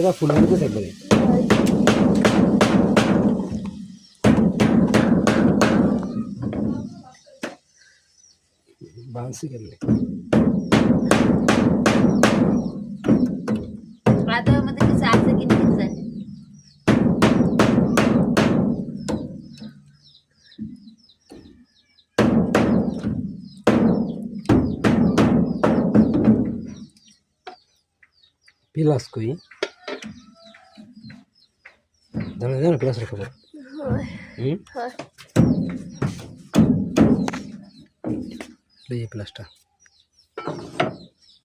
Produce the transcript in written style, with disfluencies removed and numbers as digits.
ওটা ফুল হয়ে গেছে একবারে बांसी कर ले आता मध्ये की 4 सेकंड किती झाले पिलास कोई दाना दाना पिलास रखो हां ले ये प्लास्टर